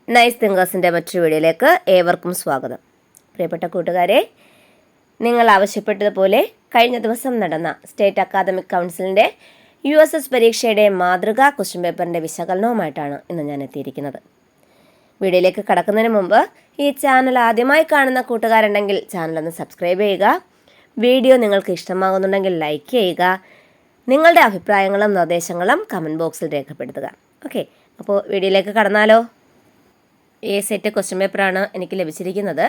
Nice തിങ്കേഴ്സിൻ്റെ മറ്റൊരു വീഡിയോയിലേക്ക് ഏവർക്കും സ്വാഗതം. പ്രിയപ്പെട്ട കൂട്ടുകാരെ, നിങ്ങൾ ആവശ്യപ്പെട്ടതുപോലെ കഴിഞ്ഞ ദിവസം നടന്ന സ്റ്റേറ്റ് അക്കാദമിക് കൗൺസിലിൻ്റെ USS പരീക്ഷയുടെ മാതൃകാ ക്വസ്റ്റ്യൻ പേപ്പറിൻ്റെ വിശകലനവുമായിട്ടാണ് ഇന്ന് ഞാൻ എത്തിയിരിക്കുന്നത്. വീഡിയോയിലേക്ക് കടക്കുന്നതിന് മുമ്പ് ഈ ചാനൽ ആദ്യമായി കാണുന്ന കൂട്ടുകാരുണ്ടെങ്കിൽ ചാനലൊന്ന് സബ്സ്ക്രൈബ് ചെയ്യുക. വീഡിയോ നിങ്ങൾക്ക് ഇഷ്ടമാകുന്നുണ്ടെങ്കിൽ ലൈക്ക് ചെയ്യുക. നിങ്ങളുടെ അഭിപ്രായങ്ങളും നിർദ്ദേശങ്ങളും കമൻറ്റ് ബോക്സിൽ രേഖപ്പെടുത്തുക. ഓക്കെ, അപ്പോൾ വീഡിയോയിലേക്ക് കടന്നാലോ? സെറ്റ് ക്വസ്റ്റ്യൻ പേപ്പറാണ് എനിക്ക് ലഭിച്ചിരിക്കുന്നത്.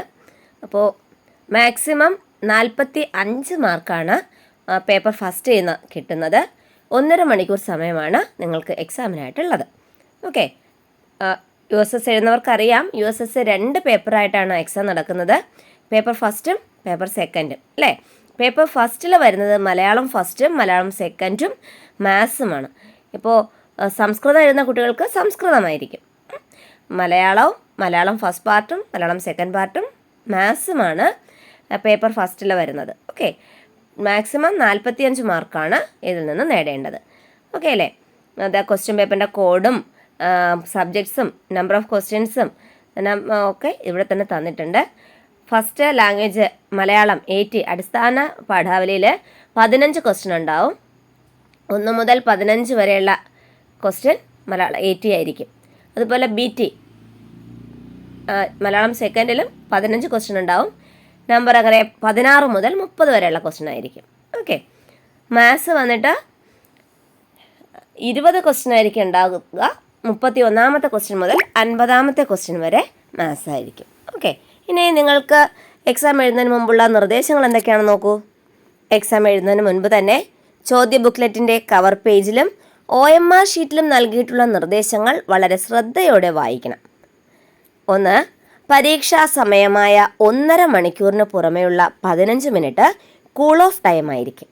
അപ്പോൾ മാക്സിമം 45 മാർക്കാണ് പേപ്പർ ഫസ്റ്റ് ചെയ്യുന്ന കിട്ടുന്നത്. 1.5 മണിക്കൂർ സമയമാണ് നിങ്ങൾക്ക് എക്സാമിനായിട്ടുള്ളത്. ഓക്കെ, USS എഴുതുന്നവർക്കറിയാം, USS 2 പേപ്പറായിട്ടാണ് എക്സാം നടക്കുന്നത്. പേപ്പർ ഫസ്റ്റും പേപ്പർ സെക്കൻഡും അല്ലേ? പേപ്പർ ഫസ്റ്റിൽ വരുന്നത് മലയാളം ഫസ്റ്റും മലയാളം സെക്കൻഡും മാത്സുമാണ്. ഇപ്പോൾ സംസ്കൃതം എഴുതുന്ന കുട്ടികൾക്ക് സംസ്കൃതമായിരിക്കും. മലയാളം ഫസ്റ്റ് പാർട്ടും മലയാളം സെക്കൻഡ് പാർട്ടും മാത്സുമാണ് പേപ്പർ ഫസ്റ്റിൽ വരുന്നത്. ഓക്കെ, മാക്സിമം 45 മാർക്കാണ് ഇതിൽ നിന്ന് നേടേണ്ടത്. ഓക്കെ അല്ലേ? അത് ക്വസ്റ്റ്യൻ പേപ്പറിൻ്റെ കോഡും സബ്ജക്ട്സും നമ്പർ ഓഫ് ക്വസ്റ്റ്യൻസും ഒക്കെ ഇവിടെ തന്നെ തന്നിട്ടുണ്ട്. ഫസ്റ്റ് ലാംഗ്വേജ് മലയാളം 80 അടിസ്ഥാന പാഠാവലിയിൽ 15 ക്വസ്റ്റ്യൻ ഉണ്ടാവും. 1 മുതൽ 15 വരെയുള്ള ക്വസ്റ്റ്യൻ മലയാളം 80 ആയിരിക്കും. അതുപോലെ BT മലയാളം സെക്കൻഡിലും 15 ക്വസ്റ്റ്യൻ ഉണ്ടാവും. നമ്പർ അങ്ങനെ 16 മുതൽ 30 വരെയുള്ള ക്വസ്റ്റ്യൻ ആയിരിക്കും. ഓക്കെ, മാത്സ് വന്നിട്ട് 20 ക്വസ്റ്റ്യൻ ആയിരിക്കും ഉണ്ടാകുക. 31ാമത്തെ ക്വസ്റ്റ്യൻ മുതൽ 50ാമത്തെ ക്വസ്റ്റ്യൻ വരെ മാത്സ് ആയിരിക്കും. ഓക്കെ, ഇനി നിങ്ങൾക്ക് എക്സാം എഴുതുന്നതിന് മുമ്പുള്ള നിർദ്ദേശങ്ങൾ എന്തൊക്കെയാണെന്ന് നോക്കൂ. എക്സാം എഴുതുന്നതിന് മുൻപ് തന്നെ ചോദ്യ ബുക്ക്ലെറ്റിൻ്റെ കവർ പേജിലും OMR ഷീറ്റിലും നൽകിയിട്ടുള്ള നിർദ്ദേശങ്ങൾ വളരെ ശ്രദ്ധയോടെ വായിക്കണം. 1. പരീക്ഷാ സമയമായ 1.5 മണിക്കൂറിന് പുറമെയുള്ള 15 മിനിറ്റ് കൂൾ ഓഫ് ടൈം ആയിരിക്കും.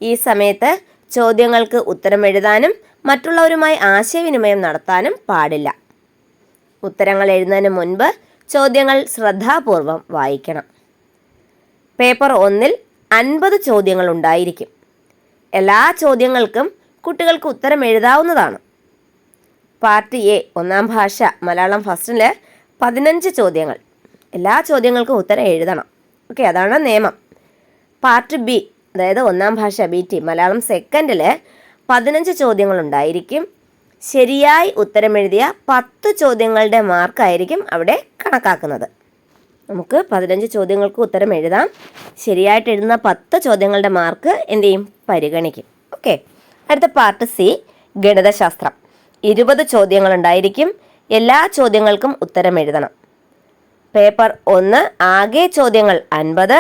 ഈ സമയത്ത് ചോദ്യങ്ങൾക്ക് ഉത്തരം എഴുതാനും മറ്റുള്ളവരുമായി ആശയവിനിമയം നടത്താനും പാടില്ല. ഉത്തരങ്ങൾ എഴുതുന്നതിന് മുൻപ് ചോദ്യങ്ങൾ ശ്രദ്ധാപൂർവം വായിക്കണം. പേപ്പർ 1-ൽ 50 ചോദ്യങ്ങൾ ഉണ്ടായിരിക്കും. എല്ലാ ചോദ്യങ്ങൾക്കും കുട്ടികൾക്ക് ഉത്തരം എഴുതാവുന്നതാണ്. പാർട്ട് A ഒന്നാം ഭാഷ മലയാളം ഫസ്റ്റിൽ 15 ചോദ്യങ്ങൾ, എല്ലാ ചോദ്യങ്ങൾക്കും ഉത്തരം എഴുതണം. ഓക്കെ, അതാണ് നിയമം. പാർട്ട് B അതായത് ഒന്നാം ഭാഷ BT മലയാളം സെക്കൻഡിൽ 15 ചോദ്യങ്ങൾ ഉണ്ടായിരിക്കും. ശരിയായി ഉത്തരം എഴുതിയ 10 ചോദ്യങ്ങളുടെ മാർക്കായിരിക്കും അവിടെ കണക്കാക്കുന്നത്. നമുക്ക് 15 ചോദ്യങ്ങൾക്ക് ഉത്തരം എഴുതാം. ശരിയായിട്ട് എഴുതുന്ന 10 ചോദ്യങ്ങളുടെ മാർക്ക് എന്ത് ചെയ്യും? പരിഗണിക്കും. ഓക്കെ, അടുത്ത പാർട്ട് C ഗണിതശാസ്ത്രം. 20 ചോദ്യങ്ങൾ ഉണ്ടായിരിക്കും. എല്ലാ ചോദ്യങ്ങൾക്കും ഉത്തരം എഴുതണം. പേപ്പർ 1 ആകെ ചോദ്യങ്ങൾ 50,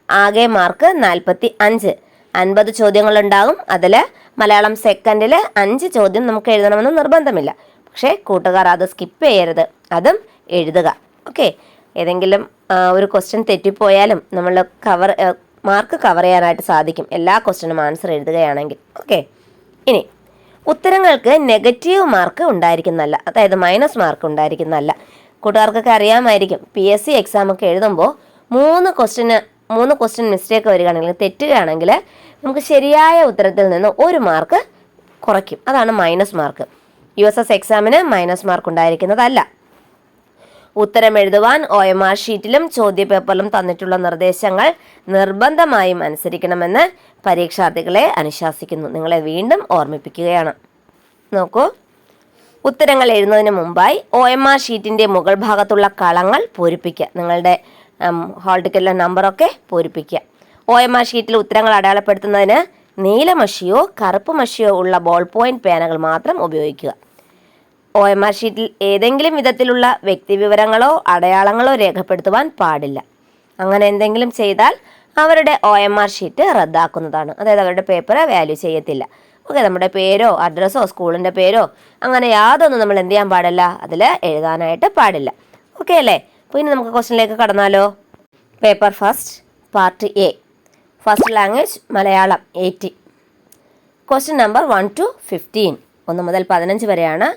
ആകെ മാർക്ക് 45. 50 ചോദ്യങ്ങളുണ്ടാകും. അതിൽ മലയാളം സെക്കൻഡിൽ 5 ചോദ്യം നമുക്ക് എഴുതണമെന്ന് നിർബന്ധമില്ല. പക്ഷേ കൂട്ടുകാർ അത് സ്കിപ്പ് ചെയ്യരുത്, അതും എഴുതുക. ഓക്കെ, ഏതെങ്കിലും ഒരു ക്വസ്റ്റ്യൻ തെറ്റിപ്പോയാലും നമ്മൾ മാർക്ക് കവർ ചെയ്യാനായിട്ട് സാധിക്കും, എല്ലാ ക്വസ്റ്റ്യനും ആൻസർ എഴുതുകയാണെങ്കിൽ. ഓക്കെ, ഇനി ഉത്തരങ്ങൾക്ക് നെഗറ്റീവ് മാർക്ക് ഉണ്ടായിരിക്കുന്നതല്ല, അതായത് മൈനസ് മാർക്ക് ഉണ്ടായിരിക്കുന്നതല്ല. കൂട്ടുകാർക്കൊക്കെ അറിയാമായിരിക്കും, PSC എക്സാമൊക്കെ എഴുതുമ്പോൾ 3 ക്വസ്റ്റ്യൻ മിസ്റ്റേക്ക് വരികയാണെങ്കിൽ, തെറ്റുകയാണെങ്കിൽ നമുക്ക് ശരിയായ ഉത്തരത്തിൽ നിന്ന് 1 മാർക്ക് കുറയ്ക്കും. അതാണ് മൈനസ് മാർക്ക്. USS എക്സാമിന് മൈനസ് മാർക്ക് ഉണ്ടായിരിക്കുന്നതല്ല. ഉത്തരം എഴുതുവാൻ OMR ഷീറ്റിലും ചോദ്യപേപ്പറിലും തന്നിട്ടുള്ള നിർദ്ദേശങ്ങൾ നിർബന്ധമായും അനുസരിക്കണമെന്ന് പരീക്ഷാർത്ഥികളെ അനുശാസിക്കുന്നു. നിങ്ങളെ വീണ്ടും ഓർമ്മിപ്പിക്കുകയാണ്. നോക്കൂ, ഉത്തരങ്ങൾ എഴുതുന്നതിന് മുമ്പായി OMR ഷീറ്റിൻ്റെ മുകൾ ഭാഗത്തുള്ള കളങ്ങൾ പൂരിപ്പിക്കുക. നിങ്ങളുടെ ഹാൾ ടിക്കറ്റിലെ നമ്പറൊക്കെ പൂരിപ്പിക്കുക. OMR ഷീറ്റിൽ ഉത്തരങ്ങൾ അടയാളപ്പെടുത്തുന്നതിന് നീലമഷിയോ കറുപ്പ് മഷിയോ ഉള്ള ബോൾ പോയിന്റ് പേനകൾ മാത്രം ഉപയോഗിക്കുക. OMR ഷീറ്റിൽ ഏതെങ്കിലും വിധത്തിലുള്ള വ്യക്തിവിവരങ്ങളോ അടയാളങ്ങളോ രേഖപ്പെടുത്തുവാൻ പാടില്ല. അങ്ങനെ എന്തെങ്കിലും ചെയ്താൽ അവരുടെ OMR ഷീറ്റ് റദ്ദാക്കുന്നതാണ്. അതായത് അവരുടെ പേപ്പർ വാല്യൂ ചെയ്യത്തില്ല. ഓക്കെ, നമ്മുടെ പേരോ അഡ്രസ്സോ സ്കൂളിൻ്റെ പേരോ അങ്ങനെ യാതൊന്നും നമ്മൾ എന്ത് ചെയ്യാൻ പാടില്ല, അതിൽ എഴുതാനായിട്ട് പാടില്ല. ഓക്കെ അല്ലേ? അപ്പോൾ ഇനി നമുക്ക് ക്വസ്റ്റ്യനിലേക്ക് കടന്നാലോ. Paper first part A first language Malayalam 80. Question number 1 to 15, 1 മുതൽ 15 വരെയാണ്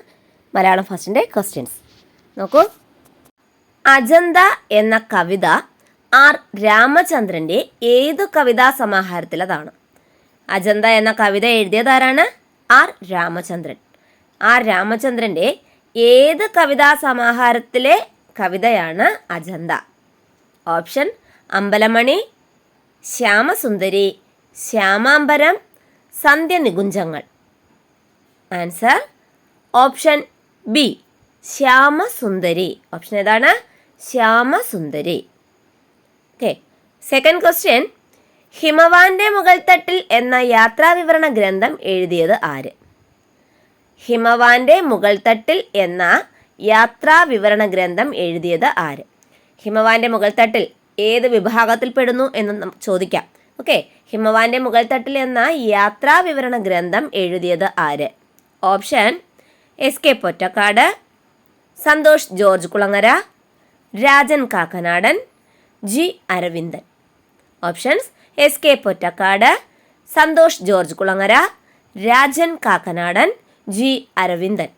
മലയാളം ഫസ്റ്റിൻ്റെ ക്വസ്റ്റ്യൻസ്. നോക്കൂ, അജന്ത എന്ന കവിത R രാമചന്ദ്രൻ്റെ ഏതു കവിതാ സമാഹാരത്തിലതാണ്? അജന്ത എന്ന കവിത എഴുതിയതാരാണ്? R രാമചന്ദ്രൻ. R രാമചന്ദ്രൻ്റെ ഏത് കവിതാ സമാഹാരത്തിലെ കവിതയാണ് Ajanta? Option Ambalamani, Shyamasundari, Shyamambaram, Sandhyanikunjangal. Answer option B, Shyamasundari. Option ഏതാണ്? Shyamasundari. Okay. Second question, Himavante Mukalthattil എന്ന യാത്രാവിവരണ ഗ്രന്ഥം എഴുതിയത് ആര്? ഹിമവാന്റെ മുകൾത്തട്ടിൽ എന്ന യാത്രാവിവരണ ഗ്രന്ഥം എഴുതിയത് ആര്? ഹിമവാന്റെ മുകൾത്തട്ടിൽ ഏത് വിഭാഗത്തിൽ പെടുന്നു എന്ന് ചോദിക്കാം. ഓക്കെ. ഹിമവാന്റെ മുകൾത്തട്ടിൽ എന്ന യാത്രാവിവരണ ഗ്രന്ഥം എഴുതിയത് ആര്? Option S K. Pottekkatt, Santhosh George Kulangara, Rajan Kakkanadan, G Aravindan. Options S K. Pottekkatt, Santhosh George Kulangara, Rajan Kakkanadan, G Aravindan.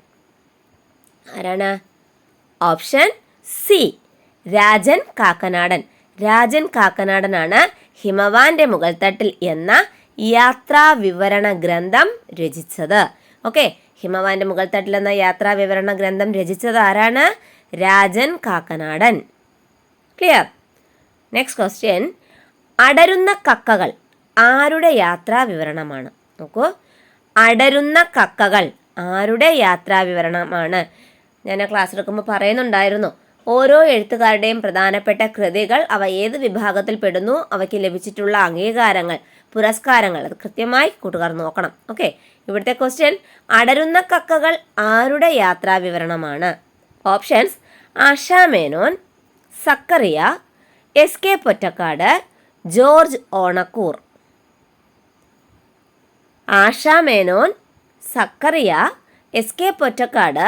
ആരാണ്? Option C, Rajan Kakkanadan. രാജൻ കാക്കനാടനാണ് ഹിമവാന്റെ മുകൾത്തട്ടിൽ എന്ന യാത്രാവിവരണ ഗ്രന്ഥം രചിച്ചത്. ഓക്കെ. ഹിമവാന്റെ മുകൾത്തട്ടിൽ എന്ന യാത്രാവിവരണ ഗ്രന്ഥം രചിച്ചത് ആരാണ്? Rajan Kakkanadan. Clear? Next question, Adarunna Kakkakal ആരുടെ യാത്രാവിവരണമാണ്? നോക്കൂ, അടരുന്ന കക്കകൾ ആരുടെ യാത്രാവിവരണമാണ്? ഞാൻ ക്ലാസ് എടുക്കുമ്പോൾ പറയുന്നുണ്ടായിരുന്നു, ഓരോ എഴുത്തുകാരുടെയും പ്രധാനപ്പെട്ട കൃതികൾ അവ ഏത് വിഭാഗത്തിൽ പെടുന്നു, അവയ്ക്ക് ലഭിച്ചിട്ടുള്ള അംഗീകാരങ്ങൾ, പുരസ്കാരങ്ങൾ, അത് കൃത്യമായി കൂട്ടുകാർ നോക്കണം. ഓക്കെ. ഇവിടുത്തെ ക്വസ്റ്റ്യൻ, അടരുന്ന കക്കകൾ ആരുടെ യാത്രാവിവരണമാണ്? Options Asha Menon, Zacharia, S K. Pottekkatt, George Onakkoor. Asha Menon, Zacharia, S K. Pottekkatt,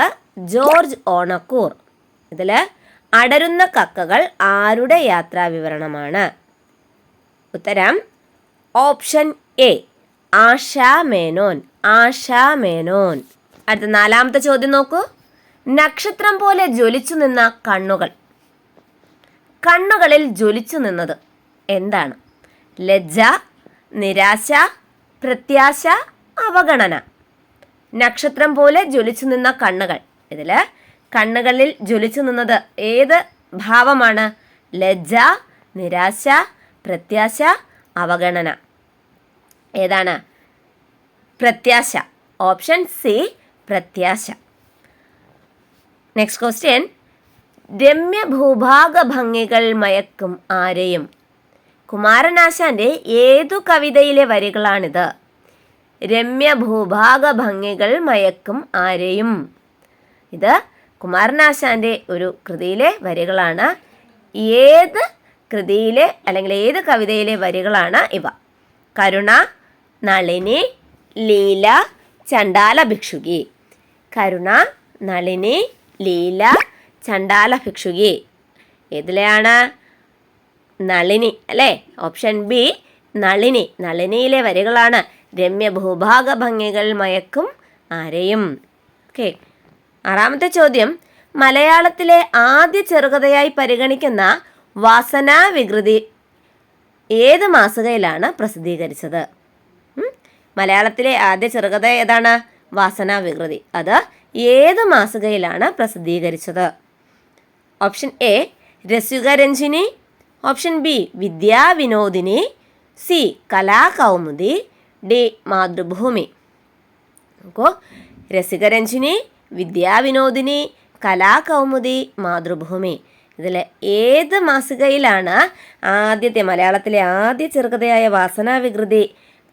George Onakkoor. ഇതിൽ അടരുന്ന കക്കകൾ ആരുടെ യാത്രാവിവരണമാണ്? ഉത്തരം ഓപ്ഷൻ എ, ആശാ മേനോൻ. ആശാ മേനോൻ. അടുത്ത നാലാമത്തെ ചോദ്യം നോക്കൂ. നക്ഷത്രം പോലെ ജ്വലിച്ചു നിന്ന കണ്ണുകൾ. കണ്ണുകളിൽ ജ്വലിച്ചു നിന്നത് എന്താണ്? ലജ്ജ, നിരാശ, പ്രത്യാശ, അവഗണന. നക്ഷത്രം പോലെ ജ്വലിച്ചു നിന്ന കണ്ണുകൾ. ഇതിൽ കണ്ണുകളിൽ ജ്വലിച്ചു നിന്നത് ഏത് ഭാവമാണ്? ലജ്ജ, നിരാശ, പ്രത്യാശ, അവഗണന. ഏതാണ്? പ്രത്യാശ. ഓപ്ഷൻ സി, പ്രത്യാശ. നെക്സ്റ്റ് ക്വസ്റ്റ്യൻ, രമ്യ ഭൂഭാഗ ഭംഗികൾ മയക്കും ആരെയും. കുമാരനാശാന്റെ ഏതു കവിതയിലെ വരികളാണിത്? രമ്യ ഭൂഭാഗ ഭംഗികൾ മയക്കും ആരെയും. ഇത് കുമാരനാശാന്റെ ഒരു കൃതിയിലെ വരികളാണ്. ഏത് കൃതിയിലെ അല്ലെങ്കിൽ ഏത് കവിതയിലെ വരികളാണ് ഇവ? കരുണ, നളിനി, ലീല, ചണ്ടാല ഭിക്ഷുകി. കരുണ, നളിനി, ലീല, ചണ്ടാല ഭിക്ഷുകി. ഏതിലെയാണ്? നളിനി അല്ലേ? Option B, Nalini. നളിനിയിലെ വരികളാണ് രമ്യ ഭൂഭാഗ ഭംഗികൾ മയക്കും ആരെയും. ഓക്കെ. ആറാമത്തെ ചോദ്യം, മലയാളത്തിലെ ആദ്യ ചെറുകഥയായി പരിഗണിക്കുന്ന വാസനാ വികൃതി ഏത് മാസികയിലാണ് പ്രസിദ്ധീകരിച്ചത്? മലയാളത്തിലെ ആദ്യ ചെറുകഥ ഏതാണ്? വാസനാ വികൃതി. അത് ഏത് മാസികയിലാണ് പ്രസിദ്ധീകരിച്ചത്? Option A, Rasikaranjini. Option B, Vidyavinodini. C, Kalakaumudi. D, Mathrubhumi. നോക്കൂ, രസികരഞ്ജിനി, വിദ്യാവിനോദിനി, കലാകൗമുദി, മാതൃഭൂമി. ഇതിൽ ഏത് മാസികയിലാണ് മലയാളത്തിലെ ആദ്യ ചെറുകഥയായ വാസനാ വികൃതി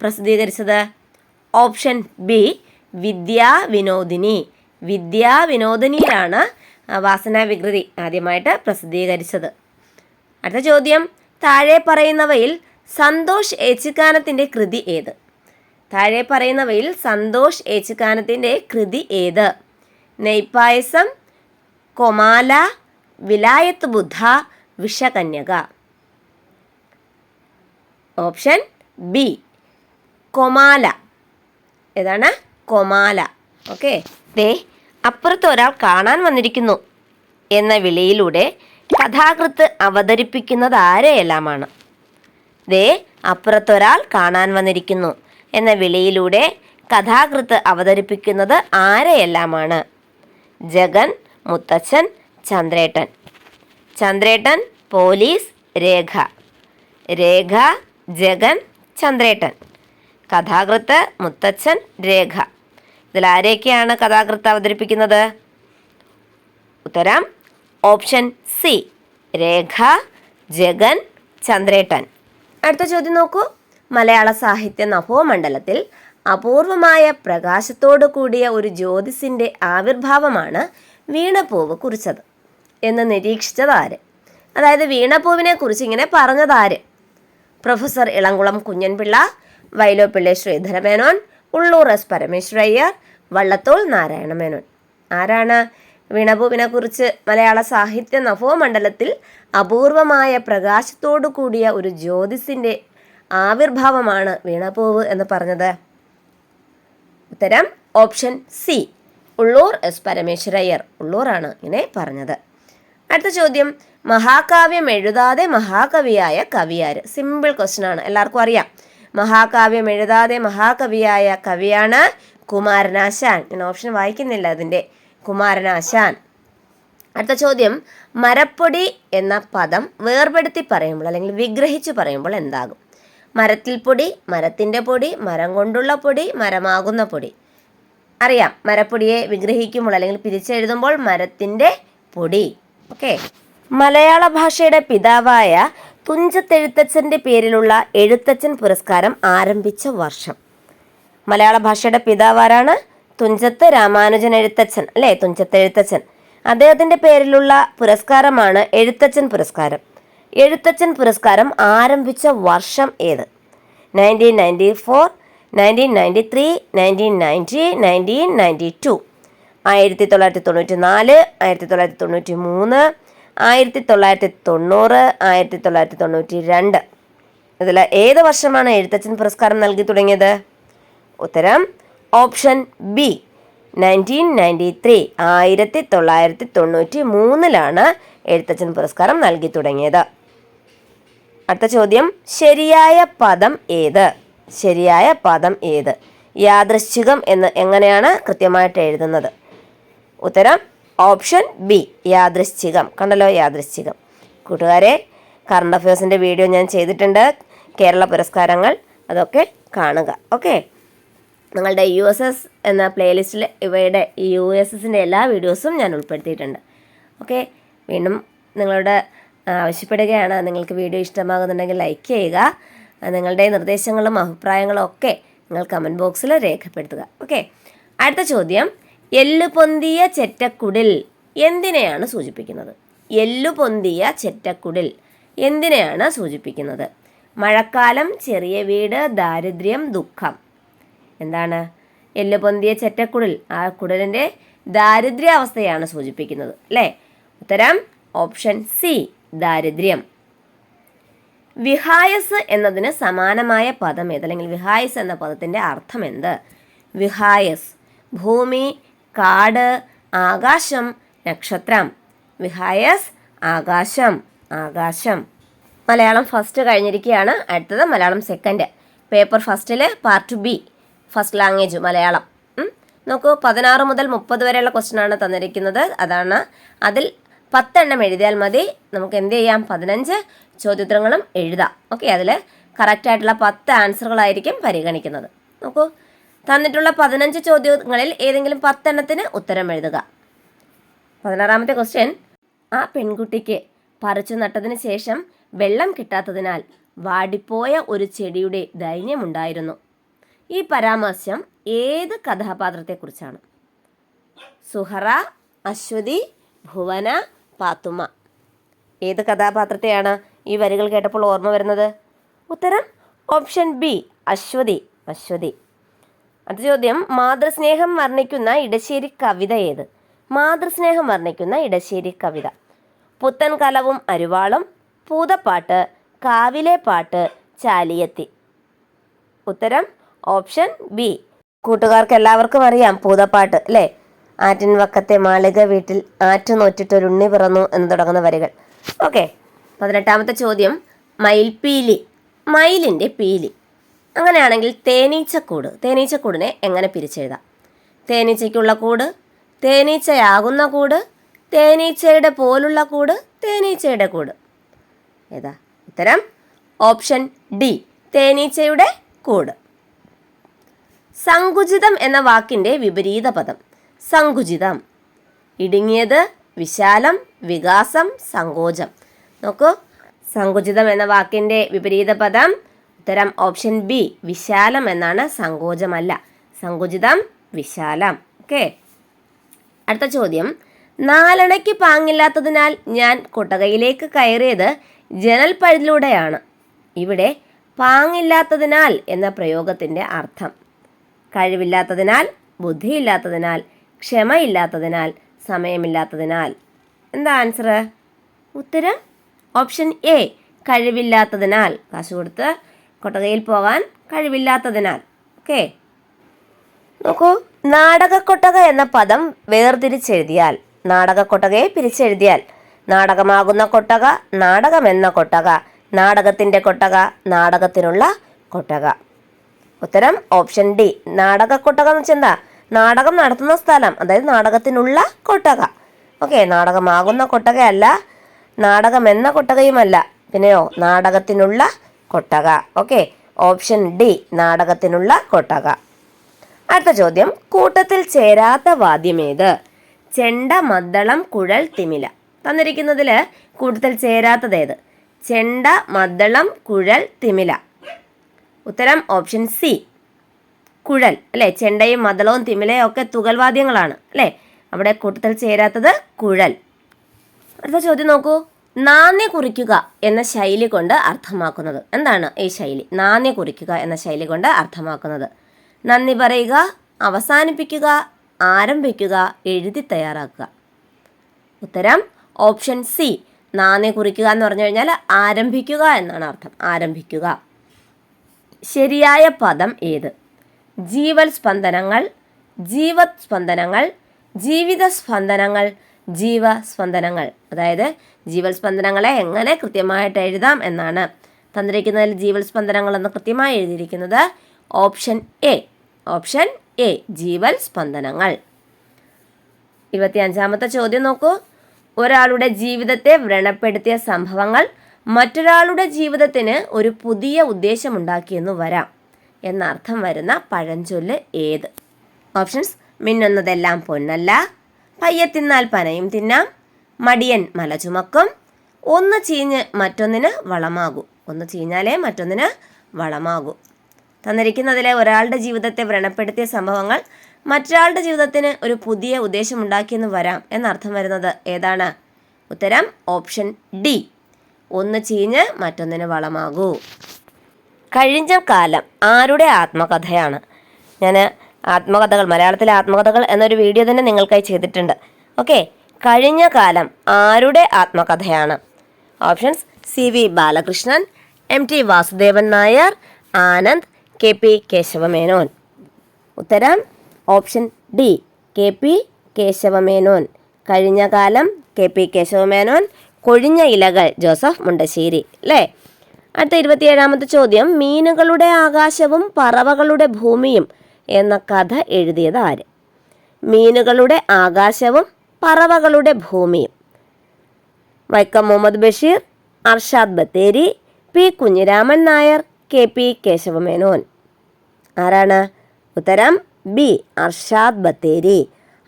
പ്രസിദ്ധീകരിച്ചത്? Option B, Vidyavinodini. വിദ്യാവിനോദിനിയിലാണ് വാസനാ വികൃതി ആദ്യമായിട്ട് പ്രസിദ്ധീകരിച്ചത്. അടുത്ത ചോദ്യം, താഴെ പറയുന്നവയിൽ സന്തോഷ് ഏച്ചിക്കാനത്തിൻ്റെ കൃതി ഏത്? താഴെ പറയുന്നവയിൽ സന്തോഷ് ഏച്ചിക്കാനത്തിൻ്റെ കൃതി ഏത്? നെയ്പായസം, കൊമാല, വിലായത്ത് ബുദ്ധ, വിഷകന്യക. Option B, Komala. ഏതാണ്? കൊമാല. ഓക്കെ. അപ്പുറത്ത് ഒരാൾ കാണാൻ വന്നിരിക്കുന്നു എന്ന വിളിയിലൂടെ കഥാകൃത്ത് അവതരിപ്പിക്കുന്നത് ആരെയെല്ലാമാണ്? അപ്പുറത്തൊരാൾ കാണാൻ വന്നിരിക്കുന്നു എന്ന വിളിയിലൂടെ കഥാകൃത്ത് അവതരിപ്പിക്കുന്നത് ആരെയെല്ലാമാണ്? ജഗൻ, മുത്തച്ഛൻ, ചന്ദ്രേട്ടൻ. ചന്ദ്രേട്ടൻ, പോലീസ്, രേഖ. രേഖ, ജഗൻ, ചന്ദ്രേട്ടൻ. കഥാകൃത്ത് മുത്തച്ഛൻ, രേഖ. ഇതിലാരെയൊക്കെയാണ് കഥാകൃത്ത് അവതരിപ്പിക്കുന്നത്? ഉത്തരം ഓപ്ഷൻ സി, രേഖ, ജഗൻ, ചന്ദ്രേട്ടൻ. അടുത്ത ചോദ്യം നോക്കൂ. മലയാള സാഹിത്യ നഭോമണ്ഡലത്തിൽ അപൂർവമായ പ്രകാശത്തോടു കൂടിയ ഒരു ജ്യോതിസിൻ്റെ ആവിർഭാവമാണ് വീണപ്പൂവ് കുറിച്ചത് എന്ന് നിരീക്ഷിച്ചതാര്? അതായത് വീണപ്പൂവിനെ കുറിച്ച് ഇങ്ങനെ പറഞ്ഞതാര്? Professor Elamkulam Kunjan Pillai, Vyloppilli Sreedhara Menon, Ulloor S Parameswara Iyer, Vallathol Narayana Menon. ആരാണ് വീണപ്പൂവിനെ കുറിച്ച് മലയാള സാഹിത്യ നഭോമണ്ഡലത്തിൽ അപൂർവമായ പ്രകാശത്തോടു കൂടിയ ഒരു ജ്യോതിസിൻ്റെ ആവിർഭാവമാണ് വീണപ്പൂവ് എന്ന് പറഞ്ഞത്? ഉത്തരം option C, Ulloor S Parameswara Iyer. ഉള്ളൂറാണ് ഇങ്ങനെ പറഞ്ഞത്. അടുത്ത ചോദ്യം, മഹാകാവ്യം എഴുതാതെ മഹാകവിയായ കവിയാര്? സിമ്പിൾ ക്വസ്റ്റ്യൻ ആണ്, എല്ലാവർക്കും അറിയാം. മഹാകാവ്യം എഴുതാതെ മഹാകവിയായ കവിയാണ് കുമാരനാശാൻ. ഞാൻ ഓപ്ഷൻ വായിക്കുന്നില്ല അതിൻ്റെ. കുമാരനാശാൻ. അടുത്ത ചോദ്യം, മരപ്പൊടി എന്ന പദം വേർപെടുത്തി പറയുമ്പോൾ അല്ലെങ്കിൽ വിഗ്രഹിച്ചു പറയുമ്പോൾ എന്താകും? മരത്തിൽ പൊടി, മരത്തിൻ്റെ പൊടി, മരം കൊണ്ടുള്ള പൊടി, മരമാകുന്ന പൊടി. അറിയാം, മരപ്പൊടിയെ വിഗ്രഹിക്കുമ്പോൾ അല്ലെങ്കിൽ പിരിച്ചെഴുതുമ്പോൾ മരത്തിൻ്റെ പൊടി. ഓക്കെ. മലയാള ഭാഷയുടെ പിതാവായ തുഞ്ചത്തെഴുത്തച്ഛൻ്റെ പേരിലുള്ള എഴുത്തച്ഛൻ പുരസ്കാരം ആരംഭിച്ച വർഷം? മലയാള ഭാഷയുടെ പിതാവാരാണ്? തുഞ്ചത്ത് രാമാനുജൻ എഴുത്തച്ഛൻ, അല്ലേ? തുഞ്ചത്തെഴുത്തച്ഛൻ. അദ്ദേഹത്തിൻ്റെ പേരിലുള്ള പുരസ്കാരമാണ് എഴുത്തച്ഛൻ പുരസ്കാരം. എഴുത്തച്ഛൻ പുരസ്കാരം ആരംഭിച്ച വർഷം ഏത്? 1994, 1993, 1990, 1992. 1994, 1993, 1990, 1992. ഇതിൽ ഏത് വർഷമാണ് എഴുത്തച്ഛൻ പുരസ്കാരം നൽകി തുടങ്ങിയത്? ഉത്തരം ഓപ്ഷൻ ബി, 1993. 1993 എഴുത്തച്ഛൻ പുരസ്കാരം നൽകി തുടങ്ങിയത്. അടുത്ത ചോദ്യം, ശരിയായ പദം ഏത്? ശരിയായ പദം ഏത്? യാദൃശ്ചികം എന്ന് എങ്ങനെയാണ് കൃത്യമായിട്ട് എഴുതുന്നത്? ഉത്തരം ഓപ്ഷൻ ബി, യാദൃശ്ചികം. കണ്ടല്ലോ, യാദൃശ്ചികം. കൂട്ടുകാരെ, കറണ്ട് അഫയേഴ്സിൻ്റെ വീഡിയോ ഞാൻ ചെയ്തിട്ടുണ്ട്, കേരള പുരസ്കാരങ്ങൾ, അതൊക്കെ കാണുക. ഓക്കെ. നിങ്ങളുടെ USS എന്ന പ്ലേലിസ്റ്റിൽ ഇവയുടെ USSൻ്റെ എല്ലാ വീഡിയോസും ഞാൻ ഉൾപ്പെടുത്തിയിട്ടുണ്ട്. ഓക്കെ. വീണ്ടും നിങ്ങളോട് ആവശ്യപ്പെടുകയാണ്, നിങ്ങൾക്ക് വീഡിയോ ഇഷ്ടമാകുന്നുണ്ടെങ്കിൽ ലൈക്ക് ചെയ്യുക. നിങ്ങളുടെ നിർദ്ദേശങ്ങളും അഭിപ്രായങ്ങളും ഒക്കെ നിങ്ങൾ കമൻറ്റ് ബോക്സിൽ രേഖപ്പെടുത്തുക. ഓക്കെ. അടുത്ത ചോദ്യം, എല്ലുപൊന്തിയ ചെറ്റക്കുടിൽ എന്തിനെയാണ് സൂചിപ്പിക്കുന്നത്? എല്ലുപൊന്തിയ ചെറ്റക്കുടിൽ എന്തിനെയാണ് സൂചിപ്പിക്കുന്നത്? മഴക്കാലം, ചെറിയ വീട്, ദാരിദ്ര്യം, ദുഃഖം. എന്താണ് എല്ലുപൊന്തിയ ചെറ്റക്കുടിൽ? ആ കുടലിൻ്റെ ദാരിദ്ര്യാവസ്ഥയാണ് സൂചിപ്പിക്കുന്നത്, അല്ലേ? ഉത്തരം ഓപ്ഷൻ സി, ദാരിദ്ര്യം. വിഹായസ് എന്നതിന് സമാനമായ പദം ഏത്? അല്ലെങ്കിൽ വിഹായസ് എന്ന പദത്തിൻ്റെ അർത്ഥം എന്ത്? വിഹായസ്, ഭൂമി, കാട്, ആകാശം, നക്ഷത്രം. വിഹായസ്, ആകാശം, ആകാശം. മലയാളം ഫസ്റ്റ് കഴിഞ്ഞിരിക്കുകയാണ്. അടുത്തത് മലയാളം സെക്കൻഡ്. പേപ്പർ ഫസ്റ്റിൽ part B, first language Malayalam. നോക്കൂ, 16 മുതൽ 30 വരെയുള്ള ക്വസ്റ്റ്യനാണ് തന്നിരിക്കുന്നത്. അതിൽ 10 എണ്ണം എഴുതിയാൽ മതി. നമുക്ക് എന്ത് ചെയ്യാം? 15 ചോദ്യോത്തരങ്ങളും എഴുതാം. ഓക്കെ. അതിൽ കറക്റ്റായിട്ടുള്ള 10 ആൻസറുകളായിരിക്കും പരിഗണിക്കുന്നത്. നോക്കൂ, തന്നിട്ടുള്ള 15 ചോദ്യങ്ങളിൽ ഏതെങ്കിലും 10 എണ്ണത്തിന് ഉത്തരം എഴുതുക. 16ാമത്തെ ക്വസ്റ്റ്യൻ, ആ പെൺകുട്ടിക്ക് പറിച്ചു നട്ടതിന് ശേഷം വെള്ളം കിട്ടാത്തതിനാൽ വാടിപ്പോയ ഒരു ചെടിയുടെ ദൈന്യമുണ്ടായിരുന്നു. ഈ പരാമർശം ഏത് കഥാപാത്രത്തെക്കുറിച്ചാണ്? സുഹറ, അശ്വതി, ഭുവന, പാത്തുമ്മ. ഏത് കഥാപാത്രത്തെയാണ് ഈ വരികൾ കേട്ടപ്പോൾ ഓർമ്മ വരുന്നത്? ഉത്തരം ഓപ്ഷൻ ബി, അശ്വതി, അശ്വതി. അടുത്ത ചോദ്യം, മാതൃസ്നേഹം വർണ്ണിക്കുന്ന ഇടശ്ശേരി കവിത ഏത്? മാതൃസ്നേഹം വർണ്ണിക്കുന്ന ഇടശ്ശേരി കവിത. പുത്തൻ കലവും അരുവാളും, പൂതപ്പാട്ട്, കാവിലെ പാട്ട്, ചാലിയത്തി. ഉത്തരം ഓപ്ഷൻ ബി. കൂട്ടുകാർക്ക് എല്ലാവർക്കും അറിയാം പൂതപ്പാട്ട്, അല്ലേ? ആറ്റിൻ വക്കത്തെ മാളിക വീട്ടിൽ ആറ്റു നോറ്റിട്ടൊരുണ്ണി പിറന്നു എന്ന് തുടങ്ങുന്ന വരികൾ. ഓക്കെ. 18ാമത്തെ ചോദ്യം, മയിൽപ്പീലി, മയിലിൻ്റെ പീലി. അങ്ങനെയാണെങ്കിൽ തേനീച്ചക്കൂട്, തേനീച്ചക്കൂടിനെ എങ്ങനെ പിരിച്ചെഴുതാം? തേനീച്ചയ്ക്കുള്ള കൂട്, തേനീച്ചയാകുന്ന കൂട്, തേനീച്ചയുടെ പോലുള്ള കൂട്, തേനീച്ചയുടെ കൂട്. ഏതാ ഉത്തരം? ഓപ്ഷൻ ഡി, തേനീച്ചയുടെ കൂട്. സങ്കുചിതം എന്ന വാക്കിൻ്റെ വിപരീത പദം. സങ്കുചിതം, ഇടുങ്ങിയത്, വിശാലം, വികാസം, സങ്കോചം. നോക്കൂ, സങ്കുചിതം എന്ന വാക്കിൻ്റെ വിപരീത പദം. ഉത്തരം ഓപ്ഷൻ ബി, വിശാലം എന്നാണ്, സങ്കോചമല്ല. സങ്കുചിതം, വിശാലം. ഓക്കെ. അടുത്ത ചോദ്യം, നാലണയ്ക്ക് പാങ്ങില്ലാത്തതിനാൽ ഞാൻ കൊട്ടകയിലേക്ക് കയറിയത് ജനൽപ്പഴുതിലൂടെയാണ്. ഇവിടെ പാങ്ങില്ലാത്തതിനാൽ എന്ന പ്രയോഗത്തിൻ്റെ അർത്ഥം? കഴിവില്ലാത്തതിനാൽ, ബുദ്ധിയില്ലാത്തതിനാൽ, ക്ഷമയില്ലാത്തതിനാൽ, സമയമില്ലാത്തതിനാൽ. എന്താ ആൻസർ? ഉത്തരം ഓപ്ഷൻ എ, കഴിവില്ലാത്തതിനാൽ. കാശ് കൊടുത്ത് കൊട്ടകയിൽ പോകാൻ കഴിവില്ലാത്തതിനാൽ. ഓക്കെ. നോക്കൂ, നാടകക്കൊട്ടക എന്ന പദം വേർതിരിച്ചെഴുതിയാൽ, നാടകക്കൊട്ടകയെ പിരിച്ചെഴുതിയാൽ, നാടകമാകുന്ന കൊട്ടക, നാടകമെന്ന കൊട്ടക, നാടകത്തിൻ്റെ കൊട്ടക, നാടകത്തിനുള്ള കൊട്ടക. ഉത്തരം ഓപ്ഷൻ ഡി, നാടകക്കൊട്ടക എന്ന് വെച്ചാൽ എന്താ? നാടകം നടത്തുന്ന സ്ഥലം, അതായത് നാടകത്തിനുള്ള കൊട്ടക. ഓക്കെ, നാടകമാകുന്ന കൊട്ടകയല്ല, നാടകമെന്ന കൊട്ടകയുമല്ല, പിന്നെയോ നാടകത്തിനുള്ള കൊട്ടക. ഓക്കെ, ഓപ്ഷൻ ഡി, നാടകത്തിനുള്ള കൊട്ടക. അടുത്ത ചോദ്യം, കൂട്ടത്തിൽ ചേരാത്ത വാദ്യമേത്? ചെണ്ട, മദ്ദളം, കുഴൽ, തിമില. തന്നിരിക്കുന്നതിൽ കൂട്ടത്തിൽ ചേരാത്തതേത്? ചെണ്ട, മദ്ദളം, കുഴൽ, തിമില. ഉത്തരം ഓപ്ഷൻ സി, കുഴൽ. അല്ലേ? ചെണ്ടയും മദ്ദളവും തിമിലയും ഒക്കെ തുകൽവാദ്യങ്ങളാണ് അല്ലേ? അവിടെ കൂട്ടത്തിൽ ചേരാത്തത് കുഴൽ. അടുത്ത ചോദ്യം നോക്കൂ, നാന്ദി കുറിക്കുക എന്ന ശൈലി കൊണ്ട് അർത്ഥമാക്കുന്നത് എന്താണ്? ഈ ശൈലി, നാന്ദി കുറിക്കുക എന്ന ശൈലി കൊണ്ട് അർത്ഥമാക്കുന്നത്? നന്ദി പറയുക, അവസാനിപ്പിക്കുക, ആരംഭിക്കുക, എഴുതി തയ്യാറാക്കുക. ഉത്തരം ഓപ്ഷൻ സി, നാന്ദി കുറിക്കുക എന്ന് പറഞ്ഞു കഴിഞ്ഞാൽ ആരംഭിക്കുക എന്നാണ് അർത്ഥം. ആരംഭിക്കുക. ശരിയായ പദം ഏത്? ജീവൽ സ്പന്ദനങ്ങൾ, ജീവത് സ്പന്ദനങ്ങൾ, ജീവിത സ്പന്ദനങ്ങൾ, ജീവസ്പന്ദനങ്ങൾ. അതായത് ജീവൽ സ്പന്ദനങ്ങളെ എങ്ങനെ കൃത്യമായിട്ട് എഴുതാം എന്നാണ് തന്നിരിക്കുന്നതിൽ. ജീവൽ സ്പന്ദനങ്ങൾ എന്ന് കൃത്യമായി എഴുതിയിരിക്കുന്നത് ഓപ്ഷൻ എ. ഓപ്ഷൻ എ, ജീവൽ സ്പന്ദനങ്ങൾ. 25ാമത്തെ ചോദ്യം നോക്കൂ, ഒരാളുടെ ജീവിതത്തെ വ്രണപ്പെടുത്തിയ സംഭവങ്ങൾ മറ്റൊരാളുടെ ജീവിതത്തിന് ഒരു പുതിയ ഉദ്ദേശമുണ്ടാക്കിയെന്നു വരാം എന്നർത്ഥം വരുന്ന പഴഞ്ചൊല്ല് ഏത്? ഓപ്ഷൻസ്: മിന്നുന്നതെല്ലാം പൊന്നല്ല, പയ്യെ തിന്നാൽ പനയും തിന്നാം, മടിയൻ മല ചുമക്കും, ഒന്ന് ചീഞ്ഞ് മറ്റൊന്നിന് വളമാകൂ. ഒന്ന് ചീഞ്ഞാലേ മറ്റൊന്നിന് വളമാകൂ. തന്നിരിക്കുന്നതിലെ ഒരാളുടെ ജീവിതത്തെ വ്രണപ്പെടുത്തിയ സംഭവങ്ങൾ മറ്റൊരാളുടെ ജീവിതത്തിന് ഒരു പുതിയ ഉദ്ദേശമുണ്ടാക്കിയെന്ന് വരാം എന്നർത്ഥം വരുന്നത് ഏതാണ്? ഉത്തരം ഓപ്ഷൻ ഡി, ഒന്ന് ചീഞ്ഞ് മറ്റൊന്നിന് വളമാകൂ. കഴിഞ്ഞ കാലം ആരുടെ ആത്മകഥയാണ്? ഞാൻ ആത്മകഥകൾ, മലയാളത്തിലെ ആത്മകഥകൾ എന്നൊരു വീഡിയോ തന്നെ നിങ്ങൾക്കായി ചെയ്തിട്ടുണ്ട്. ഓക്കെ, കഴിഞ്ഞ കാലം ആരുടെ ആത്മകഥയാണ്? Options: CV Balakrishnan, MT Vasudevan Nair, Anand, KP Kesava Menon. ഉത്തരം ഓപ്ഷൻ ഡി, KP കേശവമേനോൻ. കഴിഞ്ഞ കാലം KP കേശവമേനോൻ, കൊഴിഞ്ഞ ഇലകൾ ജോസഫ് മുണ്ടശ്ശേരി. അല്ലേ? അടുത്ത 27ാമത്തെ ചോദ്യം, മീനുകളുടെ ആകാശവും പറവകളുടെ ഭൂമിയും എന്ന കഥ എഴുതിയത് ആര്? മീനുകളുടെ ആകാശവും പറവകളുടെ ഭൂമിയും. Vaikom Muhammad Basheer, Arshad Bathery, P Kunhiraman Nair, KP Kesava Menon. ആരാണ്? ഉത്തരം ബി, അർഷാദ് ബത്തേരി.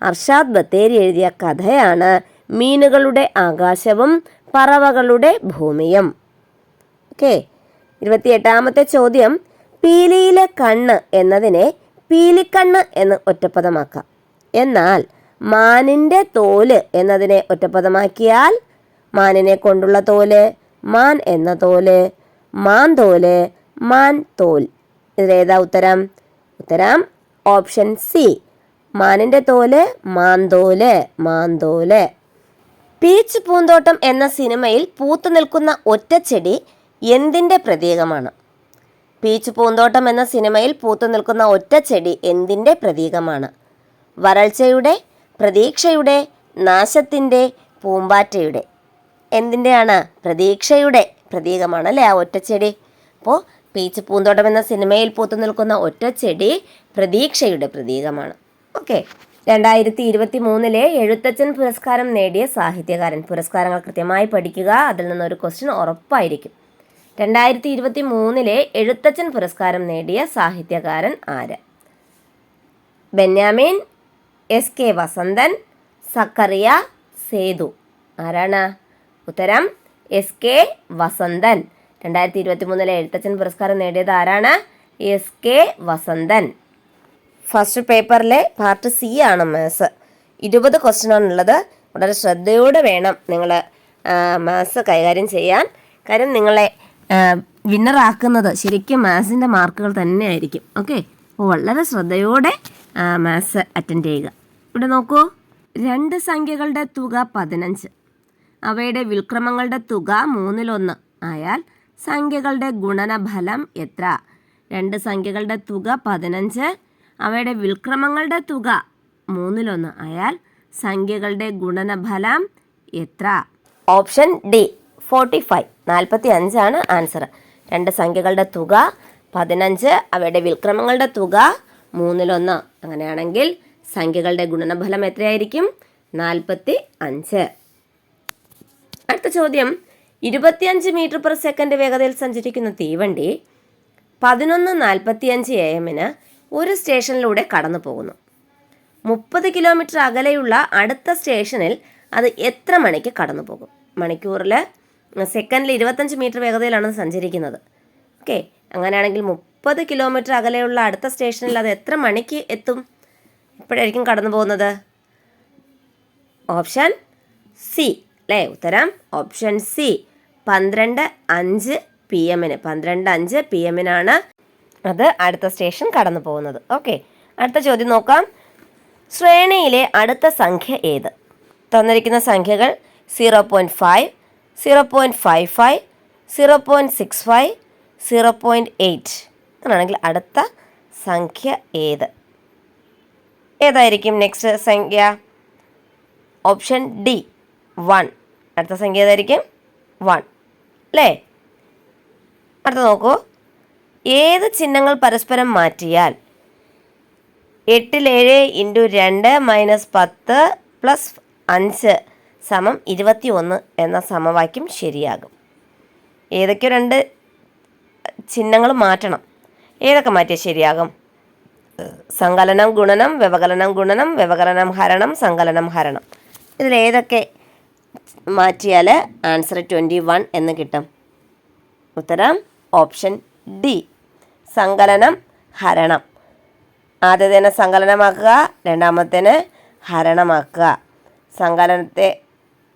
അർഷാദ് ബത്തേരി എഴുതിയ കഥയാണ് മീനുകളുടെ ആകാശവും പറവകളുടെ ഭൂമിയും. ഓക്കെ, 28ാമത്തെ ചോദ്യം, പീലിയിലെ കണ്ണ് എന്നതിനെ പീലിക്കണ്ണ് എന്ന് ഒറ്റപ്പദമാക്കാം. എന്നാൽ മാനിൻ്റെ തോല് എന്നതിനെ ഒറ്റപ്പദമാക്കിയാൽ മാനിനെ കൊണ്ടുള്ള തോല്, മാൻ എന്ന തോല്, മാൻ തോല്, മാൻ തോൽ. ഇതിലേതാ ഉത്തരം? ഉത്തരം ഓപ്ഷൻ സി, മാനിൻ്റെ തോല് മാന്തോല്, മാന്തോല്. പീച്ച് പൂന്തോട്ടം എന്ന സിനിമയിൽ പൂത്തു നിൽക്കുന്ന ഒറ്റച്ചെടി എന്തിൻ്റെ പ്രതീകമാണ്? പീച്ച് പൂന്തോട്ടം എന്ന സിനിമയിൽ പൂത്തു നിൽക്കുന്ന ഒറ്റച്ചെടി എന്തിൻ്റെ പ്രതീകമാണ്? വരൾച്ചയുടെ, പ്രതീക്ഷയുടെ, നാശത്തിൻ്റെ, പൂമ്പാറ്റയുടെ. എന്തിൻ്റെയാണ്? പ്രതീക്ഷയുടെ പ്രതീകമാണ് അല്ലേ ആ ഒറ്റച്ചെടി. അപ്പോൾ പീച്ച് പൂന്തോട്ടം എന്ന സിനിമയിൽ പൂത്തു നിൽക്കുന്ന ഒറ്റച്ചെടി പ്രതീക്ഷയുടെ പ്രതീകമാണ്. ഓക്കെ. 2023 എഴുത്തച്ഛൻ പുരസ്കാരം നേടിയ സാഹിത്യകാരൻ. പുരസ്കാരങ്ങൾ കൃത്യമായി പഠിക്കുക, അതിൽ നിന്നൊരു ക്വസ്റ്റ്യൻ ഉറപ്പായിരിക്കും. 2023 എഴുത്തച്ഛൻ പുരസ്കാരം നേടിയ സാഹിത്യകാരൻ ആര്? ബെന്യാമിൻ, എസ് കെ വസന്തൻ, സക്കറിയ, സേതു. ആരാണ്? ഉത്തരം എസ് കെ വസന്തൻ. 2023 എഴുത്തച്ഛൻ പുരസ്കാരം നേടിയത് ആരാണ്? S K Vasanthan. ഫസ്റ്റ് പേപ്പറിലെ പാർട്ട് സി ആണ് മാത്സ്. 20 ക്വസ്റ്റ്യനാണുള്ളത്. വളരെ ശ്രദ്ധയോടെ വേണം നിങ്ങൾ മാത്സ് കൈകാര്യം ചെയ്യാൻ. കാര്യം നിങ്ങളെ വിന്നറാക്കുന്നത് ശരിക്കും മാത്സിൻ്റെ മാർക്കുകൾ തന്നെയായിരിക്കും. ഓക്കെ, അപ്പോൾ വളരെ ശ്രദ്ധയോടെ മാത്സ് അറ്റൻഡ് ചെയ്യുക. ഇവിടെ നോക്കൂ, 2 സംഖ്യകളുടെ തുക 15, അവയുടെ വിൽക്രമങ്ങളുടെ തുക 1/3 ആയാൽ സംഖ്യകളുടെ ഗുണനഫലം എത്ര? 2 സംഖ്യകളുടെ തുക 15, അവയുടെ വിൽക്രമങ്ങളുടെ തുക 1/3 ആയാൽ സംഖ്യകളുടെ ഗുണനഫലം എത്ര? ഓപ്ഷൻ ഡി 45, 45 ആണ് ആൻസർ. 2 സംഖ്യകളുടെ തുക 15, അവയുടെ വിൽക്രമങ്ങളുടെ തുക 1/3. അങ്ങനെയാണെങ്കിൽ സംഖ്യകളുടെ ഗുണനഫലം എത്രയായിരിക്കും? 45. അടുത്ത ചോദ്യം, 25 മീറ്റർ പെർ സെക്കൻഡ് വേഗതയിൽ സഞ്ചരിക്കുന്ന തീവണ്ടി 11:45 AM ഒരു സ്റ്റേഷനിലൂടെ കടന്നു പോകുന്നു. 30 കിലോമീറ്റർ അകലെയുള്ള അടുത്ത സ്റ്റേഷനിൽ അത് എത്ര മണിക്ക് കടന്നു പോകും? മണിക്കൂറിൽ സെക്കൻഡിൽ 25 മീറ്റർ വേഗതയിലാണ് സഞ്ചരിക്കുന്നത്. ഓക്കെ, അങ്ങനെയാണെങ്കിൽ 30 കിലോമീറ്റർ അകലെയുള്ള അടുത്ത സ്റ്റേഷനിൽ അത് എത്ര മണിക്ക് എത്തും? എപ്പോഴായിരിക്കും കടന്നു പോകുന്നത്? ഓപ്ഷൻ സി അല്ലേ? ഉത്തരം ഓപ്ഷൻ സി 12:05 PM. 12:05 PM അത് അടുത്ത സ്റ്റേഷൻ കടന്നു പോകുന്നത്. ഓക്കെ, അടുത്ത ചോദ്യം നോക്കാം. ശ്രേണിയിലെ അടുത്ത സംഖ്യ ഏത്? തന്നിരിക്കുന്ന സംഖ്യകൾ 0.5, 0.55, 0.65, 0.8 അങ്ങനെയാണെങ്കിൽ അടുത്ത സംഖ്യ ഏതായിരിക്കും? നെക്സ്റ്റ് സംഖ്യ ഓപ്ഷൻ ഡി 1. അടുത്ത സംഖ്യ ഏതായിരിക്കും? 1 അല്ലേ? അടുത്ത നോക്കൂ, ഏത് ചിഹ്നങ്ങൾ പരസ്പരം മാറ്റിയാൽ 8/7 × 2 - 10 + 5 = 21 എന്ന സമവാക്യം ശരിയാകും? ഏതൊക്കെ 2 ചിഹ്നങ്ങൾ മാറ്റണം? ഏതൊക്കെ മാറ്റിയാൽ ശരിയാകും? സങ്കലനം ഗുണനം, വ്യവകലനം ഗുണനം, വ്യവകലനം ഹരണം, സങ്കലനം ഹരണം. ഇതിലേതൊക്കെ മാറ്റിയാൽ ആൻസർ 21 എന്ന് കിട്ടും? ഉത്തരം ഓപ്ഷൻ ഡി സങ്കലനം ഹരണം. ആദ്യത്തേനെ സങ്കലനമാക്കുക, രണ്ടാമത്തേന് ഹരണമാക്കുക.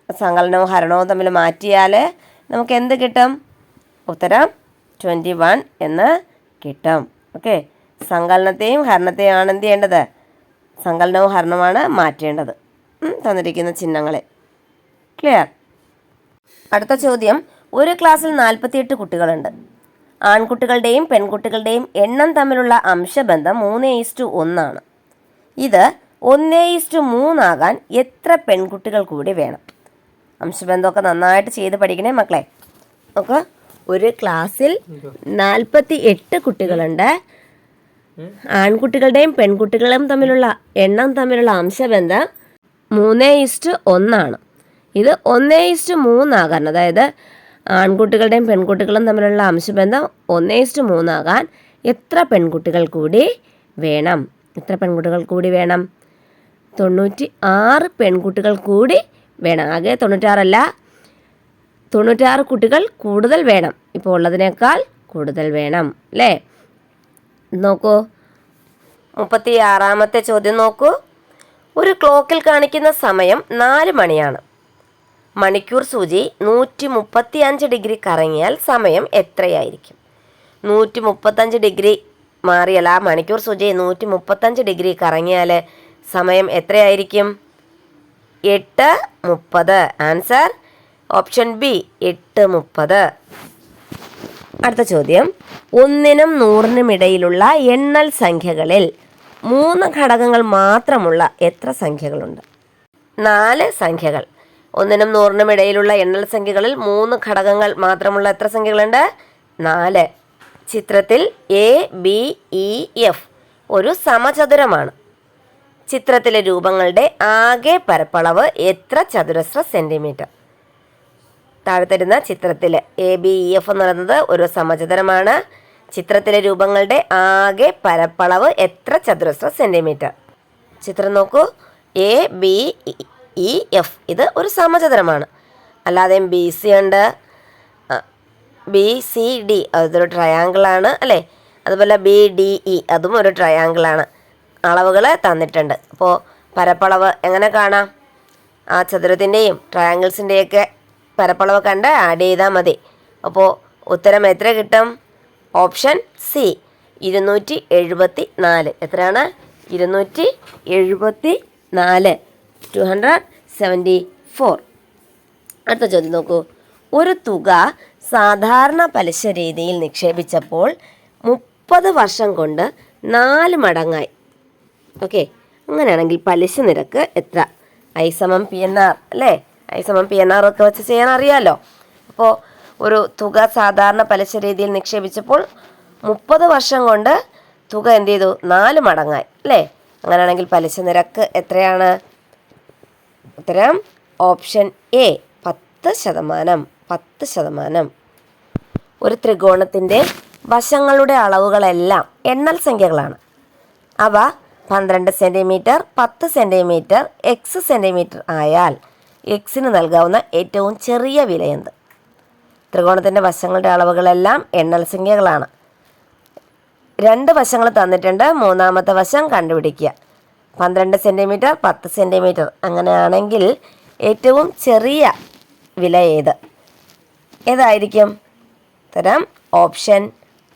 സങ്കലനവും ഹരണവും തമ്മിൽ മാറ്റിയാൽ നമുക്ക് എന്ത് കിട്ടും? ഉത്തരം 21 എന്ന് കിട്ടും. ഓക്കെ, സങ്കലനത്തെയും ഹരണത്തെയും ആണ് എന്ത് ചെയ്യേണ്ടത്? സങ്കലനവും ഹരണമാണ് മാറ്റേണ്ടത്. തന്നിരിക്കുന്ന ചിഹ്നങ്ങളെ. ക്ലിയർ? അടുത്ത ചോദ്യം, ഒരു ക്ലാസ്സിൽ 48 കുട്ടികളുണ്ട്. ആൺകുട്ടികളുടെയും പെൺകുട്ടികളുടെയും എണ്ണം തമ്മിലുള്ള അംശബന്ധം 3:1 ആണ്. ഇത് 1:3 ആകാൻ എത്ര പെൺകുട്ടികൾ കൂടി വേണം? അംശബന്ധമൊക്കെ നന്നായിട്ട് ചെയ്ത് പഠിക്കണേ മക്കളെ. നോക്കുക, ഒരു ക്ലാസ്സിൽ 48 കുട്ടികളുണ്ട്. ആൺകുട്ടികളുടെയും പെൺകുട്ടികളും തമ്മിലുള്ള എണ്ണം തമ്മിലുള്ള അംശബന്ധം 3:1 ആണ്. ഇത് 1:3 ആകാൻ, അതായത് ആൺകുട്ടികളുടെയും പെൺകുട്ടികളും തമ്മിലുള്ള അംശബന്ധം 1:3 ആകാൻ എത്ര പെൺകുട്ടികൾ കൂടി വേണം? എത്ര പെൺകുട്ടികൾ കൂടി വേണം? 96 പെൺകുട്ടികൾ കൂടി വേണം. ആകെ 96 അല്ല, 96 കുട്ടികൾ കൂടുതൽ വേണം. ഇപ്പോൾ ഉള്ളതിനേക്കാൾ കൂടുതൽ വേണം അല്ലേ? നോക്കൂ, 36ാമത്തെ ചോദ്യം നോക്കൂ. ഒരു ക്ലോക്കിൽ കാണിക്കുന്ന സമയം 4 മണിയാണ്. മണിക്കൂർ സൂചി 135 ഡിഗ്രി കറങ്ങിയാൽ സമയം എത്രയായിരിക്കും? 135 ഡിഗ്രി മാറിയാൽ, ആ മണിക്കൂർ സൂചി 135 ഡിഗ്രി കറങ്ങിയാൽ സമയം എത്രയായിരിക്കും? 8:30. Answer option B 8:30. അടുത്ത ചോദ്യം, 1നും 100നും ഇടയിലുള്ള എണ്ണൽ സംഖ്യകളിൽ 3 ഘടകങ്ങൾ മാത്രമുള്ള എത്ര സംഖ്യകളുണ്ട്? 4 സംഖ്യകൾ. 1നും 100നും ഇടയിലുള്ള എണ്ണൽ സംഖ്യകളിൽ 3 ഘടകങ്ങൾ മാത്രമുള്ള എത്ര സംഖ്യകളുണ്ട്? 4. ചിത്രത്തിൽ ABEF ഒരു സമചതുരമാണ്. ചിത്രത്തിലെ രൂപങ്ങളുടെ ആകെ പരപ്പളവ് എത്ര ചതുരശ്ര സെൻറ്റിമീറ്റർ? താഴെ തരുന്ന ചിത്രത്തിൽ ABEF എന്ന് പറയുന്നത് ഒരു സമചതുരമാണ്. ചിത്രത്തിലെ രൂപങ്ങളുടെ ആകെ പരപ്പളവ് എത്ര ചതുരശ്ര സെൻറ്റിമീറ്റർ? ചിത്രം നോക്കൂ. ABEF ഇത് ഒരു സമചതുരമാണ്. അല്ലാതെ BC ഉണ്ട്, BCD അതൊരു ട്രയാങ്കിളാണ് അല്ലേ. അതുപോലെ BDE അതും ഒരു ട്രയാങ്കിളാണ്. അളവുകൾ തന്നിട്ടുണ്ട്. അപ്പോൾ പരപ്പളവ് എങ്ങനെ കാണാം? ആ ചതുരത്തിൻ്റെയും ട്രയാങ്കിൾസിൻ്റെയൊക്കെ പരപ്പളവ് കണ്ട് ആഡ് ചെയ്താൽ മതി. അപ്പോൾ ഉത്തരം എത്ര കിട്ടും? Option C 274. എത്രയാണ്? 274. 274. അടുത്ത ചോദ്യം നോക്കൂ. ഒരു തുക സാധാരണ പലിശ രീതിയിൽ നിക്ഷേപിച്ചപ്പോൾ 30 വർഷം കൊണ്ട് 4 മടങ്ങായി. ഓക്കെ, അങ്ങനെയാണെങ്കിൽ പലിശ നിരക്ക് എത്ര? I=PNR അല്ലേ? I=PNR ഒക്കെ വെച്ച് ചെയ്യാൻ അറിയാമല്ലോ. അപ്പോൾ ഒരു തുക സാധാരണ പലിശ രീതിയിൽ നിക്ഷേപിച്ചപ്പോൾ 30 വർഷം കൊണ്ട് തുക എന്ത് ചെയ്തു? 4 മടങ്ങായി അല്ലേ? അങ്ങനെയാണെങ്കിൽ പലിശ നിരക്ക് എത്രയാണ്? ഉത്തരം ഓപ്ഷൻ എ 10%. 10%. ഒരു ത്രികോണത്തിൻ്റെ വശങ്ങളുടെ അളവുകളെല്ലാം എണ്ണൽ സംഖ്യകളാണ്. അവ 12 സെൻറ്റിമീറ്റർ, 10 സെൻറ്റിമീറ്റർ, x സെൻറ്റിമീറ്റർ ആയാൽ എക്സിന് നൽകാവുന്ന ഏറ്റവും ചെറിയ വിലയെന്ത്? ത്രികോണത്തിൻ്റെ വശങ്ങളുടെ അളവുകളെല്ലാം എണ്ണൽ സംഖ്യകളാണ്. 2 വശങ്ങൾ തന്നിട്ടുണ്ട്. മൂന്നാമത്തെ വശം കണ്ടുപിടിക്കുക. 12 സെൻറ്റിമീറ്റർ, 10 സെൻറ്റിമീറ്റർ. അങ്ങനെയാണെങ്കിൽ ഏറ്റവും ചെറിയ വില ഏതായിരിക്കും? ഉത്തരം ഓപ്ഷൻ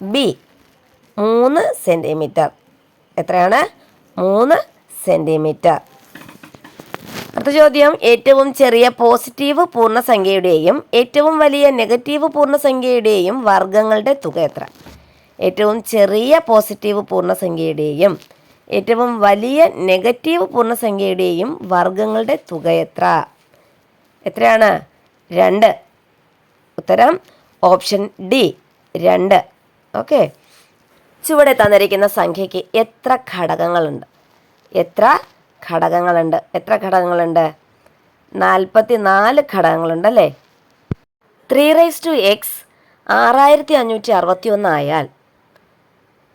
ബി 3 സെൻറ്റിമീറ്റർ. എത്രയാണ്? 3 സെൻറ്റിമീറ്റർ. അടുത്ത ചോദ്യം. ഏറ്റവും ചെറിയ പോസിറ്റീവ് പൂർണ്ണസംഖ്യയുടെയും ഏറ്റവും വലിയ നെഗറ്റീവ് പൂർണ്ണസംഖ്യയുടെയും വർഗ്ഗങ്ങളുടെ തുക എത്ര? ഏറ്റവും ചെറിയ പോസിറ്റീവ് പൂർണ്ണസംഖ്യയുടെയും ഏറ്റവും വലിയ നെഗറ്റീവ് പൂർണ്ണസംഖ്യയുടെയും വർഗ്ഗങ്ങളുടെ തുക എത്രയാണ്? 2. ഉത്തരം ഓപ്ഷൻ ഡി 2. ഓക്കെ. ചുവടെ തന്നിരിക്കുന്ന സംഖ്യയ്ക്ക് എത്ര ഘടകങ്ങളുണ്ട്? എത്ര ഘടകങ്ങളുണ്ട്? 44 ഘടകങ്ങളുണ്ടല്ലേ. 3x 6561 ആയാൽ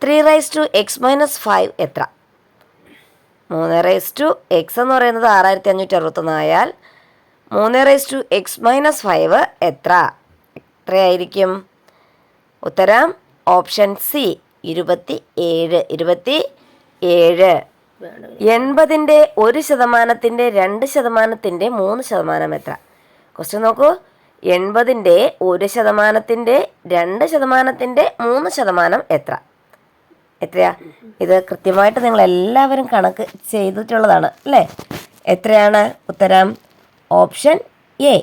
3x-5 എത്ര? 3x എന്ന് പറയുന്നത് 6561 ആയാൽ 3x-5 എത്രയായിരിക്കും? ഉത്തരം ഓപ്ഷൻ സി 27. 27. 80ൻ്റെ 1%, 2%, 3% എത്ര? ക്വസ്റ്റ്യൻ നോക്കൂ. 80ൻ്റെ 1%, 2%, 3% എത്രയാ? ഇത് കൃത്യമായിട്ട് നിങ്ങൾ എല്ലാവരും കണക്ക് ചെയ്തിട്ടുള്ളതാണ് അല്ലേ? എത്രയാണ്? ഉത്തരം ഓപ്ഷൻ എ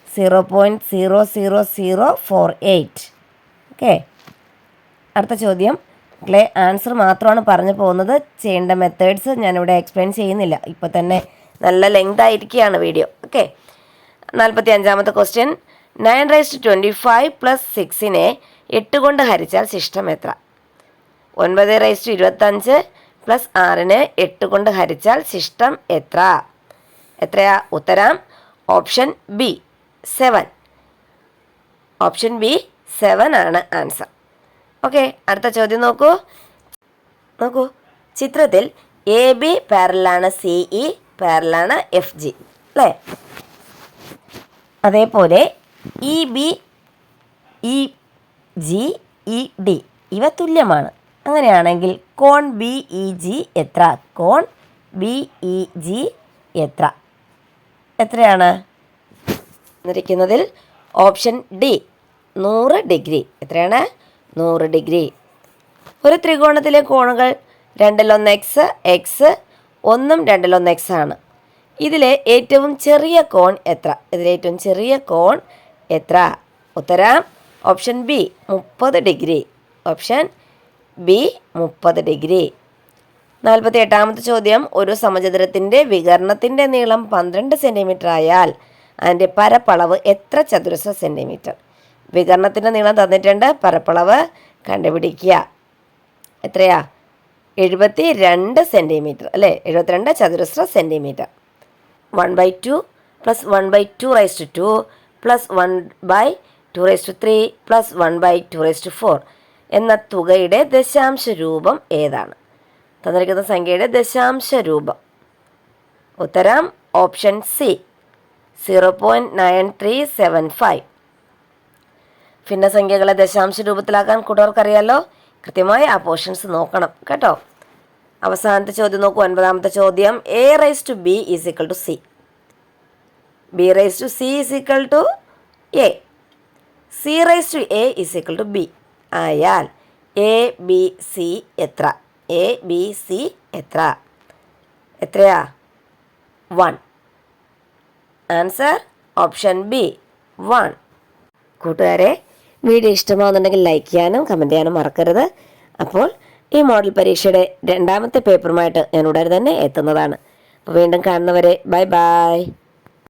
0.00048. ഓക്കെ. അടുത്ത ചോദ്യം. ആൻസർ മാത്രമാണ് പറഞ്ഞു പോകുന്നത്. ചെയ്യേണ്ട മെത്തേഡ്സ് ഞാനിവിടെ എക്സ്പ്ലെയിൻ ചെയ്യുന്നില്ല. ഇപ്പോൾ തന്നെ നല്ല ലെങ്ത് ആയിരിക്കുകയാണ് വീഡിയോ. ഓക്കെ. 45ാമത്തെ ക്വസ്റ്റ്യൻ. 9^25 + 6നെ 8 കൊണ്ട് ഹരിച്ചാൽ ശിഷ്ടം എത്ര? 9^25 + 6നെ 8 കൊണ്ട് ഹരിച്ചാൽ ശിഷ്ടം എത്രയാ? ഉത്തരം ഓപ്ഷൻ ബി 7. ഓപ്ഷൻ ബി 7 ആണ് ആൻസർ. ഓക്കെ. അടുത്ത ചോദ്യം നോക്കൂ. ചിത്രത്തിൽ AB പാരലാണ് CE പാരലാണ് FG അല്ലേ? അതേപോലെ EB EG ED ഇവ തുല്യമാണ്. അങ്ങനെയാണെങ്കിൽ കോൺ BEG എത്ര? കോൺ BEG എത്രയാണ്? എന്നിരിക്കുന്നതിൽ ഓപ്ഷൻ ഡി 100 ഡിഗ്രി. എത്രയാണ്? 100 ഡിഗ്രി. ഒരു ത്രികോണത്തിലെ കോണുകൾ 2-1 x 1 2-1 x ആണ്. ഇതിലെ ഏറ്റവും ചെറിയ കോൺ എത്ര? ഉത്തരം option B 30 degree. Option B 30 degree. 48ാമത്തെ ചോദ്യം. ഒരു സമചതുരത്തിൻ്റെ വികർണത്തിൻ്റെ നീളം 12 സെൻറ്റിമീറ്റർ ആയാൽ അതിൻ്റെ പരപ്പളവ് എത്ര ചതുരശ്ര സെൻറ്റിമീറ്റർ? വികർണത്തിൻ്റെ നീളം തന്നിട്ടുണ്ട്. പരപ്പളവ് കണ്ടുപിടിക്കുക. എത്രയാ? 72 സെൻറ്റിമീറ്റർ അല്ലേ, 72 ചതുരശ്ര സെൻറ്റിമീറ്റർ. 1/2 പ്ലസ് 1/2 പ്ലസ് 1/2 പ്ലസ് 1/2 എന്ന തുകയുടെ ദശാംശ രൂപം ഏതാണ്? തന്നിരിക്കുന്ന സംഖ്യയുടെ ദശാംശ രൂപം. ഉത്തരം ഓപ്ഷൻ സി 0.9375. ഭിന്നസംഖ്യകളെ ദശാംശ രൂപത്തിലാക്കാൻ കൂട്ടുകാർക്കറിയാലോ. കൃത്യമായി ആ പോർഷൻസ് നോക്കണം കേട്ടോ. അവസാനത്തെ ചോദ്യം നോക്കൂ, 9ാമത്തെ ചോദ്യം. a/b = c, b/c = a, c/a = b ആയാൽ abc എത്ര? abc എത്രയാ? 1. Answer option B 1. കൂട്ടുകാരെ, വീഡിയോ ഇഷ്ടമാകുന്നുണ്ടെങ്കിൽ ലൈക്ക് ചെയ്യാനും കമൻറ്റ് ചെയ്യാനും മറക്കരുത്. അപ്പോൾ ഈ മോഡൽ പരീക്ഷയുടെ 2ാമത്തെ പേപ്പറുമായിട്ട് ഞാൻ ഉടനെ തന്നെ എത്തുന്നതാണ്. അപ്പോൾ വീണ്ടും കാണുന്നവരെ ബൈ ബൈ.